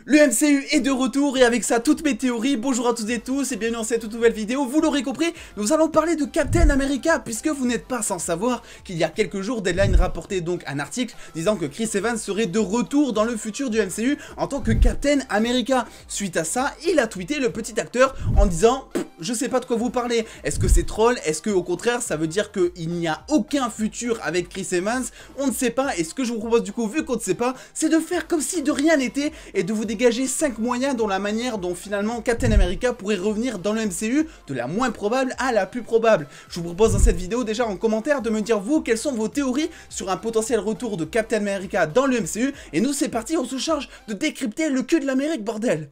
Le MCU est de retour et avec ça toutes mes théories. Bonjour à toutes et tous et bienvenue dans cette toute nouvelle vidéo. Vous l'aurez compris, nous allons parler de Captain America puisque vous n'êtes pas sans savoir qu'il y a quelques jours Deadline rapportait donc un article disant que Chris Evans serait de retour dans le futur du MCU en tant que Captain America. Suite à ça, il a tweeté le petit acteur en disant je sais pas de quoi vous parlez. Est-ce que c'est troll? Est-ce que au contraire ça veut dire qu'il n'y a aucun futur avec Chris Evans? On ne sait pas et ce que je vous propose du coup vu qu'on ne sait pas, c'est de faire comme si de rien n'était et de vous dégager 5 moyens dont la manière dont finalement Captain America pourrait revenir dans le MCU de la moins probable à la plus probable. Je vous propose dans cette vidéo déjà en commentaire de me dire vous quelles sont vos théories sur un potentiel retour de Captain America dans le MCU et nous c'est parti, on se charge de décrypter le cul de l'Amérique bordel.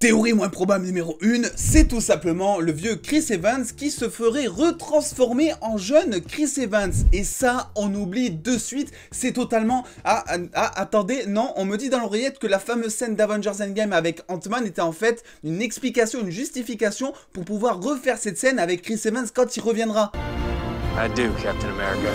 Théorie moins probable numéro 1, c'est tout simplement le vieux Chris Evans qui se ferait retransformer en jeune Chris Evans. Et ça, on oublie de suite, c'est totalement... attendez, non, on me dit dans l'oreillette que la fameuse scène d'Avengers Endgame avec Ant-Man était en fait une explication, une justification pour pouvoir refaire cette scène avec Chris Evans quand il reviendra. I do, Captain America.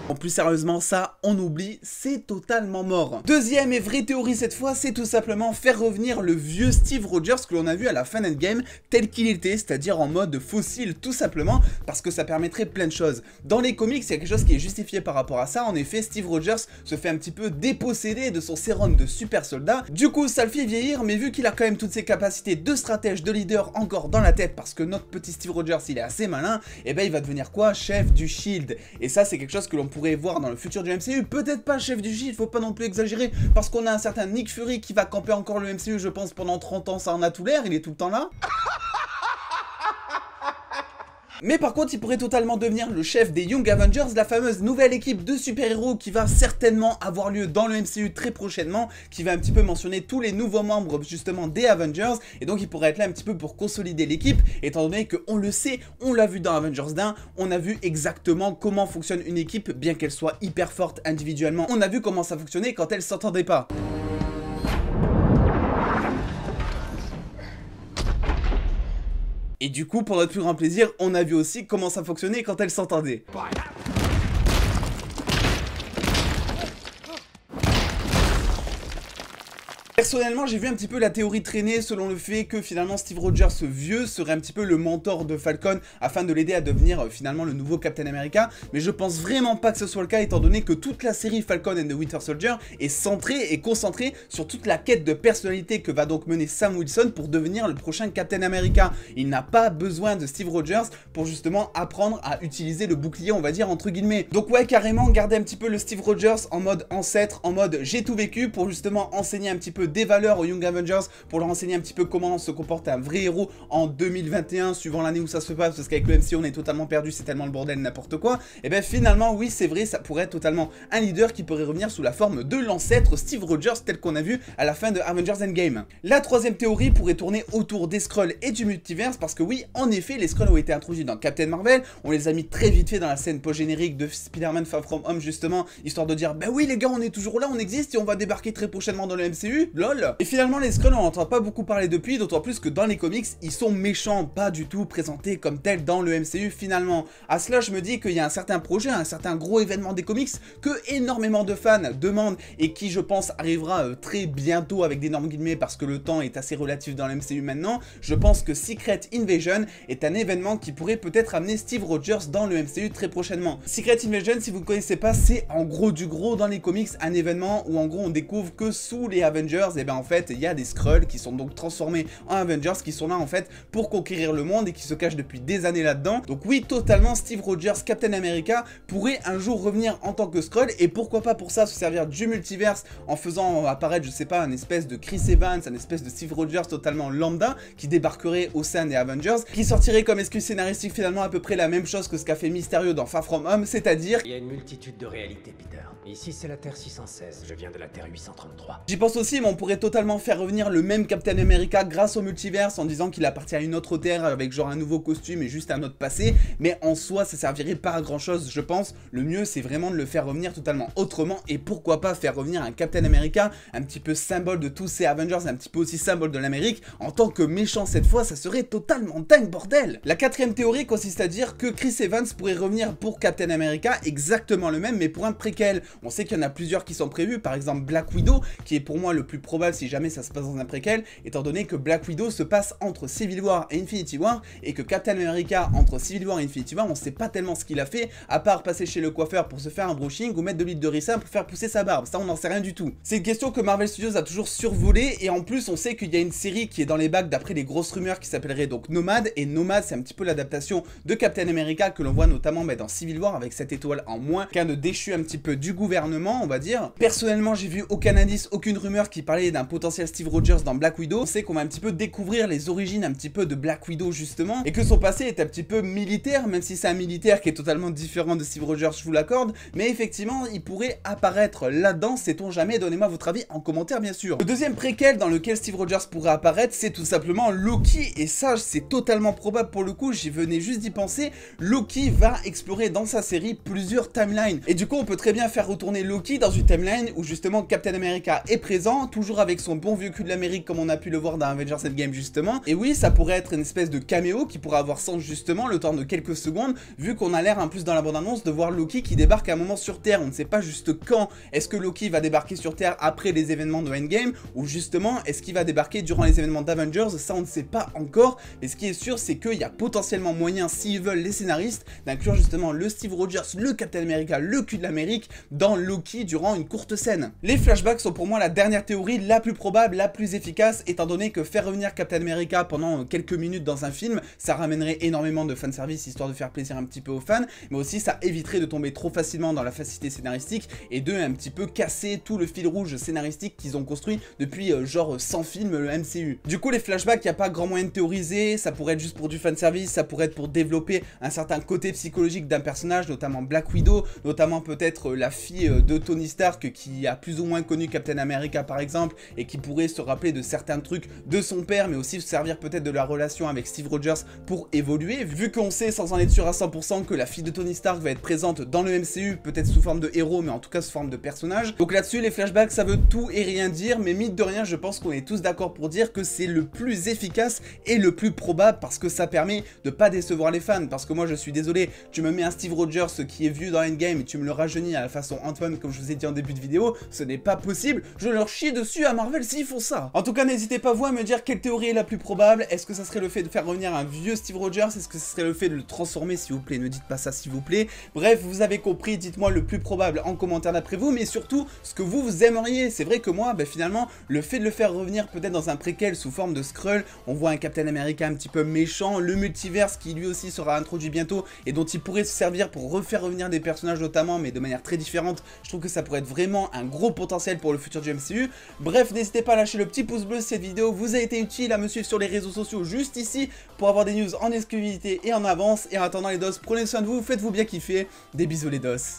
En plus sérieusement, ça, on oublie, c'est totalement mort. Deuxième et vraie théorie cette fois, c'est tout simplement faire revenir le vieux Steve Rogers que l'on a vu à la fin d'Endgame tel qu'il était, c'est-à-dire en mode fossile tout simplement, parce que ça permettrait plein de choses. Dans les comics, il y a quelque chose qui est justifié par rapport à ça, en effet, Steve Rogers se fait un petit peu déposséder de son sérum de super soldat, du coup ça le fait vieillir, mais vu qu'il a quand même toutes ses capacités de stratège, de leader encore dans la tête, parce que notre petit Steve Rogers il est assez malin, et ben il va devenir quoi? Chef du SHIELD. Et ça c'est quelque chose que l'on pourrait voir dans le futur du MCU, peut-être pas chef du SHIELD, faut pas non plus exagérer, parce qu'on a un certain Nick Fury qui va camper encore le MCU, je pense pendant 30 ans, ça en a tout l'air, il est tout le temps là. Mais par contre, il pourrait totalement devenir le chef des Young Avengers, la fameuse nouvelle équipe de super-héros qui va certainement avoir lieu dans le MCU très prochainement, qui va un petit peu mentionner tous les nouveaux membres justement des Avengers, et donc il pourrait être là un petit peu pour consolider l'équipe, étant donné qu'on le sait, on l'a vu dans Avengers 1, on a vu exactement comment fonctionne une équipe, bien qu'elle soit hyper forte individuellement, on a vu comment ça fonctionnait quand elle s'entendait pas. Et du coup, pour notre plus grand plaisir, on a vu aussi comment ça fonctionnait quand elles s'entendaient. Personnellement, j'ai vu un petit peu la théorie traîner selon le fait que finalement Steve Rogers, ce vieux, serait un petit peu le mentor de Falcon afin de l'aider à devenir finalement le nouveau Captain America. Mais je pense vraiment pas que ce soit le cas étant donné que toute la série Falcon and the Winter Soldier est centrée et concentrée sur toute la quête de personnalité que va donc mener Sam Wilson pour devenir le prochain Captain America. Il n'a pas besoin de Steve Rogers pour justement apprendre à utiliser le bouclier, on va dire entre guillemets. Donc ouais, carrément garder un petit peu le Steve Rogers en mode ancêtre, en mode j'ai tout vécu pour justement enseigner un petit peu des valeurs aux Young Avengers, pour leur enseigner un petit peu comment se comporte un vrai héros en 2021, suivant l'année où ça se passe, parce qu'avec le MCU on est totalement perdu, c'est tellement le bordel, n'importe quoi. Et bien finalement oui c'est vrai, ça pourrait être totalement un leader qui pourrait revenir sous la forme de l'ancêtre Steve Rogers tel qu'on a vu à la fin de Avengers Endgame. La troisième théorie pourrait tourner autour des Skrulls et du multiverse, parce que oui en effet les Skrulls ont été introduits dans Captain Marvel, on les a mis très vite fait dans la scène post-générique de Spider-Man Far From Home justement, histoire de dire bah oui les gars on est toujours là, on existe et on va débarquer très prochainement dans le MCU, lol. Et finalement les Skrulls on n'entend pas beaucoup parler depuis, d'autant plus que dans les comics ils sont méchants, pas du tout présentés comme tels dans le MCU finalement. À cela je me dis qu'il y a un certain projet, un certain gros événement des comics que énormément de fans demandent et qui je pense arrivera très bientôt avec d'énormes guillemets parce que le temps est assez relatif dans le MCU maintenant. Je pense que Secret Invasion est un événement qui pourrait peut-être amener Steve Rogers dans le MCU très prochainement. Secret Invasion, si vous ne connaissez pas, c'est en gros du gros dans les comics, un événement où en gros on découvre que sous les Avengers, et ben en fait il y a des Skrulls qui sont donc transformés en Avengers, qui sont là en fait pour conquérir le monde et qui se cachent depuis des années là-dedans. Donc oui, totalement Steve Rogers, Captain America pourrait un jour revenir en tant que Skrull et pourquoi pas pour ça se servir du multiverse en faisant apparaître, je sais pas, un espèce de Chris Evans, un espèce de Steve Rogers totalement lambda qui débarquerait au sein des Avengers, qui sortirait comme excuse scénaristique finalement à peu près la même chose que ce qu'a fait Mysterio dans Far From Home, c'est-à-dire... Il y a une multitude de réalités, Peter. Ici c'est la Terre 616, je viens de la Terre 833. J'y pense aussi, mon pourrait totalement faire revenir le même Captain America grâce au multiverse en disant qu'il appartient à une autre terre avec genre un nouveau costume et juste un autre passé, mais en soi ça servirait pas à grand chose je pense. Le mieux c'est vraiment de le faire revenir totalement autrement, et pourquoi pas faire revenir un Captain America un petit peu symbole de tous ces Avengers, un petit peu aussi symbole de l'Amérique en tant que méchant cette fois. Ça serait totalement dingue bordel. La quatrième théorie consiste à dire que Chris Evans pourrait revenir pour Captain America, exactement le même mais pour un préquel. On sait qu'il y en a plusieurs qui sont prévus, par exemple Black Widow qui est pour moi le plus probable si jamais ça se passe dans un préquel, étant donné que Black Widow se passe entre Civil War et Infinity War, et que Captain America entre Civil War et Infinity War on sait pas tellement ce qu'il a fait à part passer chez le coiffeur pour se faire un brushing ou mettre de l'huile de ricin pour faire pousser sa barbe. Ça on n'en sait rien du tout. C'est une question que Marvel Studios a toujours survolée, et en plus on sait qu'il y a une série qui est dans les bacs d'après les grosses rumeurs qui s'appellerait donc Nomad, et Nomad c'est un petit peu l'adaptation de Captain America que l'on voit notamment dans Civil War avec cette étoile en moins, qu'un de déchu un petit peu du gouvernement on va dire. Personnellement j'ai vu aucun indice, aucune rumeur qui parlait d'un potentiel Steve Rogers dans Black Widow. On sait qu'on va un petit peu découvrir les origines un petit peu de Black Widow justement, et que son passé est un petit peu militaire, même si c'est un militaire qui est totalement différent de Steve Rogers, je vous l'accorde, mais effectivement il pourrait apparaître là-dedans, sait-on jamais. Donnez-moi votre avis en commentaire bien sûr. Le deuxième préquel dans lequel Steve Rogers pourrait apparaître, c'est tout simplement Loki, et ça c'est totalement probable pour le coup, j'y venais juste d'y penser. Loki va explorer dans sa série plusieurs timelines, et du coup on peut très bien faire retourner Loki dans une timeline où justement Captain America est présent, toujours avec son bon vieux cul de l'Amérique comme on a pu le voir dans Avengers Endgame justement, et oui ça pourrait être une espèce de caméo qui pourrait avoir sens justement le temps de quelques secondes, vu qu'on a l'air en plus dans la bande-annonce de voir Loki qui débarque à un moment sur Terre. On ne sait pas juste quand est-ce que Loki va débarquer sur Terre après les événements de Endgame, ou justement est-ce qu'il va débarquer durant les événements d'Avengers, ça on ne sait pas encore, mais ce qui est sûr c'est qu'il y a potentiellement moyen, s'ils veulent les scénaristes, d'inclure justement le Steve Rogers, le Captain America, le cul de l'Amérique dans Loki durant une courte scène. Les flashbacks sont pour moi la dernière théorie, la plus probable, la plus efficace, étant donné que faire revenir Captain America pendant quelques minutes dans un film, ça ramènerait énormément de fanservice histoire de faire plaisir un petit peu aux fans, mais aussi ça éviterait de tomber trop facilement dans la facilité scénaristique et de un petit peu casser tout le fil rouge scénaristique qu'ils ont construit depuis genre 100 films le MCU. Du coup les flashbacks, il n'y a pas grand moyen de théoriser, ça pourrait être juste pour du fanservice, ça pourrait être pour développer un certain côté psychologique d'un personnage, notamment Black Widow, notamment peut-être la fille de Tony Stark qui a plus ou moins connu Captain America par exemple, et qui pourrait se rappeler de certains trucs de son père, mais aussi se servir peut-être de la relation avec Steve Rogers pour évoluer, vu qu'on sait sans en être sûr à 100% que la fille de Tony Stark va être présente dans le MCU, peut-être sous forme de héros, mais en tout cas sous forme de personnage. Donc là-dessus les flashbacks ça veut tout et rien dire, mais mine de rien je pense qu'on est tous d'accord pour dire que c'est le plus efficace et le plus probable, parce que ça permet de pas décevoir les fans. Parce que moi je suis désolé, tu me mets un Steve Rogers qui est vieux dans Endgame et tu me le rajeunis à la façon Antoine comme je vous ai dit en début de vidéo, ce n'est pas possible, je leur chie dessus à Marvel s'ils font ça. En tout cas n'hésitez pas vous à me dire quelle théorie est la plus probable. Est-ce que ça serait le fait de faire revenir un vieux Steve Rogers, est-ce que ce serait le fait de le transformer, s'il vous plaît ne dites pas ça s'il vous plaît. Bref vous avez compris, dites-moi le plus probable en commentaire d'après vous, mais surtout ce que vous aimeriez. C'est vrai que moi finalement le fait de le faire revenir peut-être dans un préquel sous forme de Skrull, on voit un Captain America un petit peu méchant, le multiverse qui lui aussi sera introduit bientôt et dont il pourrait se servir pour refaire revenir des personnages notamment, mais de manière très différente. Je trouve que ça pourrait être vraiment un gros potentiel pour le futur du MCU. Bref, n'hésitez pas à lâcher le petit pouce bleu si cette vidéo vous a été utile, à me suivre sur les réseaux sociaux juste ici pour avoir des news en exclusivité et en avance. Et en attendant les dos, prenez soin de vous, faites-vous bien kiffer. Des bisous les dos.